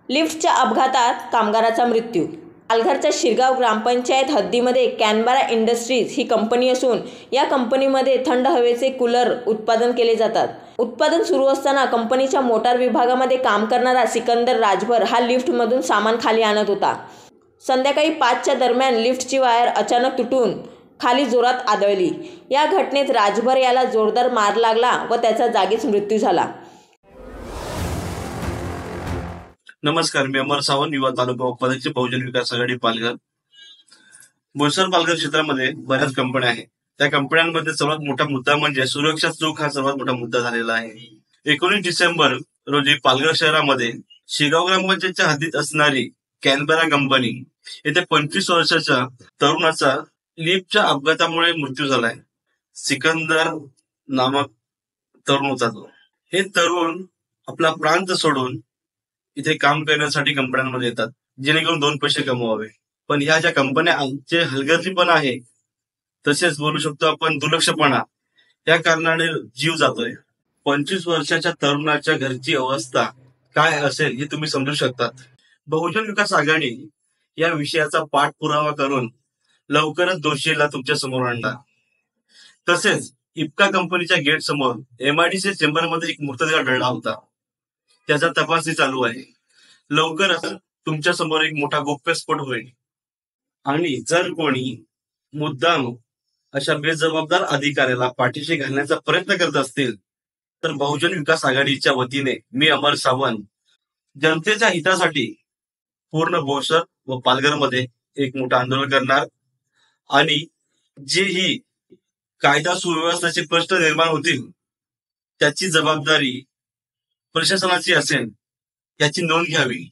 लिफ्टच्या अपघातात कामगाराचा मृत्यू. पालघरच्या शिरगाव ग्रामपंचायत हद्दीमध्ये कॅनबरा इंडस्ट्रीज ही कंपनी असून या कंपनीमध्ये थंड हवेचे कूलर उत्पादन केले जातात. उत्पादन सुरू असताना कंपनीच्या मोटार विभागामध्ये काम करणारा सिकंदर राजभर हा लिफ्टमधून सामान खाली आणत होता. संध्याकाळी 5च्या दरम्यान लिफ्टची वायर अचानक तुटून खाली जोरात आदळली. या घटनेत राजभर याला जोरदार मार लागला व त्याचा जागीच मृत्यू झाला. नमस्कार, मी अमर सावंत, युवा तालुका उपाध्यक्ष, बहुजन विकास आघाडी, पालघर. बोईसर पालघर क्षेत्रामध्ये बऱ्याच कंपन्या आहेत. त्या कंपन्यांमध्ये सर्वात मोठा मुद्दा म्हणजे सुरक्षा चूक हा सर्वात मोठा मुद्दा झालेला आहे. 19 डिसेंबर रोजी पालघर शहरामध्ये शिगाव ग्रामपंचायतच्या हद्दीत असणारी कॅनबरा कंपनी येथे 25 वर्षाच्या तरुणाचा लिफ्टच्या अपघातामुळे मृत्यू झालाय. सिकंदर नामक तरुण होता तो. हे तरुण आपला प्रांत सोडून इथे काम करण्यासाठी कंपन्यांमध्ये येतात, जेणेकरून 2 पैसे कमवावे. पण ह्या ज्या कंपन्यांचे हलगर्जीपणा आहे, तसेच बोलू शकतो आपण दुर्लक्षपणा, या कारणाने जीव जातोय. 25 वर्षाच्या तरुणाच्या घरची अवस्था काय असेल हे तुम्ही समजू शकतात. बहुजन विकास आघाडी या विषयाचा पाठपुरावा करून लवकरच दोषीला तुमच्या समोर आणणार. तसेच इप्का कंपनीच्या गेट समोर MIDC चेंबरमध्ये एक मृतदेह आढळला होता. त्याचा तपासणी चालू आहे. लवकरच तुमच्या समोर एक मोठा गौप्यस्फोट होईल. आणि जर कोणी मुद्दाम अशा बेजबाबदार अधिकाऱ्याला पाठीशी घालण्याचा प्रयत्न करत असतील तर बहुजन विकास आघाडीच्या वतीने मी अमर सावंत जनतेच्या हितासाठी पूर्ण बोईसर व पालघरमध्ये एक मोठं आंदोलन करणार. आणि जेही कायदा सुव्यवस्थेचे प्रश्न निर्माण होतील त्याची जबाबदारी प्रशासनाची असेल, याची नोंद घ्यावी.